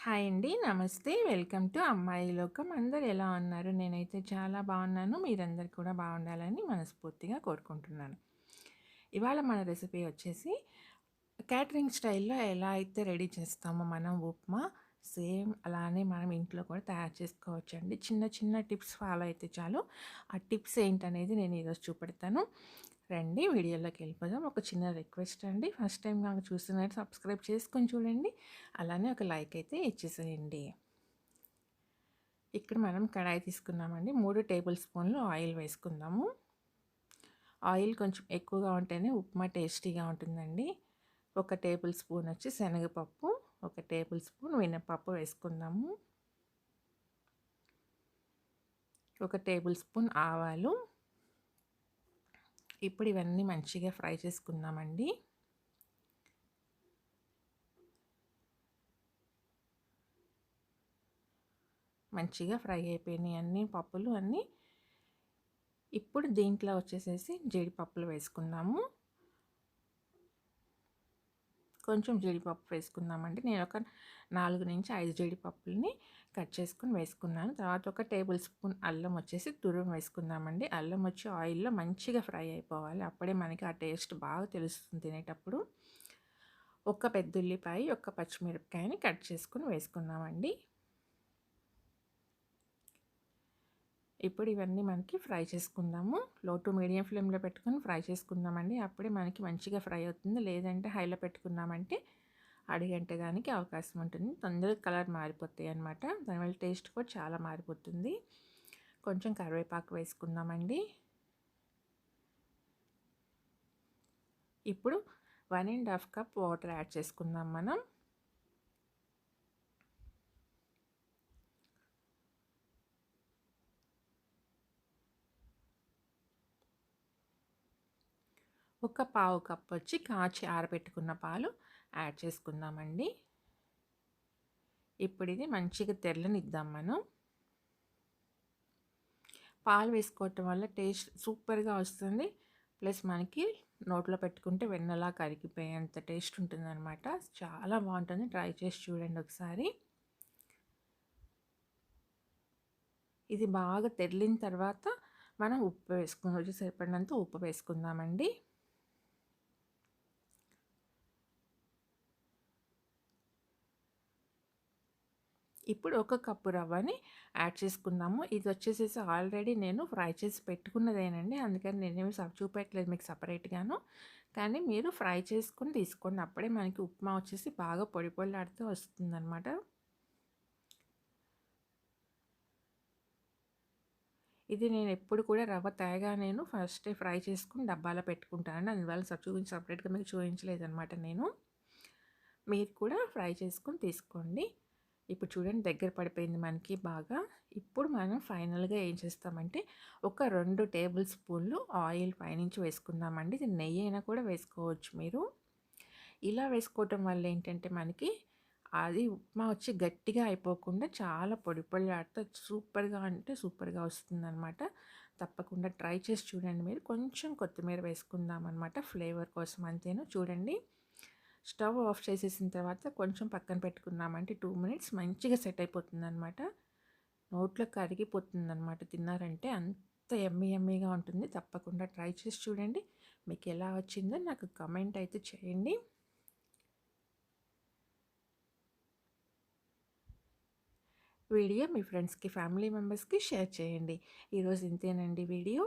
Hi అండి. నమస్తే. Welcome to అమ్మాయి లోకం. అందరూ ఎలా ఉన్నారు? నేనైతే చాలా బాగున్నాను. మీరందరూ కూడా బాగుండాలని మనస్ఫూర్తిగా కోరుకుంటున్నాను. ఇవాళ మన రెసిపీ వచ్చేసి క్యాటరింగ్ స్టైల్‌లో ఎలా అయితే రెడీ చేస్తామో మనం ఉప్మా, సేమ్ అలానే మనం ఇంట్లో కూడా తయారు చేసుకోవచ్చండి. చిన్న చిన్న టిప్స్ ఫాలో అయితే చాలు. ఆ టిప్స్ ఏంటనేది నేను ఈరోజు చూపెడతాను. రండి వీడియోలోకి వెళ్ళిపోదాం. ఒక చిన్న రిక్వెస్ట్ అండి. ఫస్ట్ టైం కనుక చూస్తున్నట్టు సబ్స్క్రైబ్ చేసుకొని చూడండి. అలానే ఒక లైక్ అయితే ఇచ్చేసేయండి. ఇక్కడ మనం కడాయి తీసుకున్నామండి. 3 టేబుల్ స్పూన్లు ఆయిల్ వేసుకుందాము. ఆయిల్ కొంచెం ఎక్కువగా ఉంటేనే ఉప్మా టేస్టీగా ఉంటుందండి. 1 టేబుల్ స్పూన్ వచ్చి శనగపప్పు, 1 టేబుల్ స్పూన్ మినపప్పు వేసుకుందాము. 1 టేబుల్ స్పూన్ ఆవాలు. ఇప్పుడు ఇవన్నీ మంచిగా ఫ్రై చేసుకుందామండి. మంచిగా ఫ్రై అయిపోయినాయి అన్ని పప్పులు అన్నీ. ఇప్పుడు దీంట్లో వచ్చేసేసి జీడిపప్పులు వేసుకుందాము. కొంచెం జీడిపప్పు వేసుకుందామండి. నేను ఒక 4-5 జీడిపప్పుల్ని కట్ చేసుకుని వేసుకున్నాను. తర్వాత 1 టేబుల్ స్పూన్ అల్లం వచ్చేసి తురుము వేసుకుందామండి. అల్లం వచ్చి ఆయిల్లో మంచిగా ఫ్రై అయిపోవాలి. అప్పుడే మనకి ఆ టేస్ట్ బాగా తెలుస్తుంది తినేటప్పుడు. 1 పెద్ద ఉల్లిపాయ, 1 పచ్చిమిరపకాయని కట్ చేసుకుని వేసుకుందామండి. ఇప్పుడు ఇవన్నీ మనకి ఫ్రై చేసుకుందాము. లో టు మీడియం ఫ్లేమ్లో పెట్టుకొని ఫ్రై చేసుకుందామండి. అప్పుడే మనకి మంచిగా ఫ్రై అవుతుంది. లేదంటే హైలో పెట్టుకున్నామంటే అడుగంటడానికి అవకాశం ఉంటుంది. తొందరగా కలర్ మారిపోతాయి అన్నమాట. దానివల్ల టేస్ట్ కూడా చాలా మారిపోతుంది. కొంచెం కరివేపాకు వేసుకుందామండి. ఇప్పుడు 1½ కప్ వాటర్ యాడ్ చేసుకుందాం మనం. ఒక పావు కప్ వచ్చి కాచి ఆరబెట్టుకున్న పాలు యాడ్ చేసుకుందామండి. ఇప్పుడు ఇది మంచిగా తెల్లనిద్దాం మనం. పాలు వేసుకోవటం వల్ల టేస్ట్ సూపర్గా వస్తుంది. ప్లస్ మనకి నోట్లో పెట్టుకుంటే వెన్నలా కరిగిపోయేంత టేస్ట్ ఉంటుందన్నమాట. చాలా బాగుంటుంది. ట్రై చేసి చూడండి ఒకసారి. ఇది బాగా తెరిలిన తర్వాత మనం ఉప్పు వేసుకుని రుచి సరిపడినంత ఉప్పు వేసుకుందామండి. ఇప్పుడు 1 కప్పు రవ్వని యాడ్ చేసుకుందాము. ఇది వచ్చేసేసి ఆల్రెడీ నేను ఫ్రై చేసి పెట్టుకున్నదేనండి. అందుకని నేనేమి చూపెట్టలేదు మీకు సపరేట్గాను. కానీ మీరు ఫ్రై చేసుకుని తీసుకోండి. అప్పుడే మనకి ఉప్మా వచ్చేసి బాగా పొడి పొడిలాడుతూ వస్తుందన్నమాట. ఇది నేను ఎప్పుడు కూడా రవ్వ తేగా నేను ఫస్టే ఫ్రై చేసుకుని డబ్బాలో పెట్టుకుంటానండి. అందువల్ల సపరేట్గా మీకు చూపించలేదన్నమాట నేను. మీరు కూడా ఫ్రై చేసుకొని తీసుకోండి. ఇప్పుడు చూడండి దగ్గర పడిపోయింది మనకి బాగా. ఇప్పుడు మనం ఫైనల్గా ఏం చేస్తామంటే ఒక 2 టేబుల్ స్పూన్లు ఆయిల్ పైనుంచి వేసుకుందామండి. ఇది నెయ్యి అయినా కూడా వేసుకోవచ్చు మీరు. ఇలా వేసుకోవటం వల్ల ఏంటంటే మనకి అది ఉప్మా వచ్చి గట్టిగా అయిపోకుండా చాలా పొడి పొడిలాడుతూ సూపర్గా అంటే సూపర్గా వస్తుందన్నమాట. తప్పకుండా ట్రై చేసి చూడండి మీరు. కొంచెం కొత్తిమీర వేసుకుందాం అనమాట ఫ్లేవర్ కోసం అంతేను. చూడండి స్టవ్ ఆఫ్ చేసేసిన తర్వాత కొంచెం పక్కన పెట్టుకున్నామంటే 2 మినిట్స్ మంచిగా సెట్ అయిపోతుందన్నమాట. నోట్లో కరిగిపోతుందన్నమాట తిన్నారంటే. అంత యమ్మీగా ఉంటుంది. తప్పకుండా ట్రై చేసి చూడండి. మీకు ఎలా వచ్చిందో నాకు కమెంట్ అయితే చేయండి. వీడియో మీ ఫ్రెండ్స్కి ఫ్యామిలీ మెంబర్స్కి షేర్ చేయండి. ఈరోజు ఇంతేనండి వీడియో.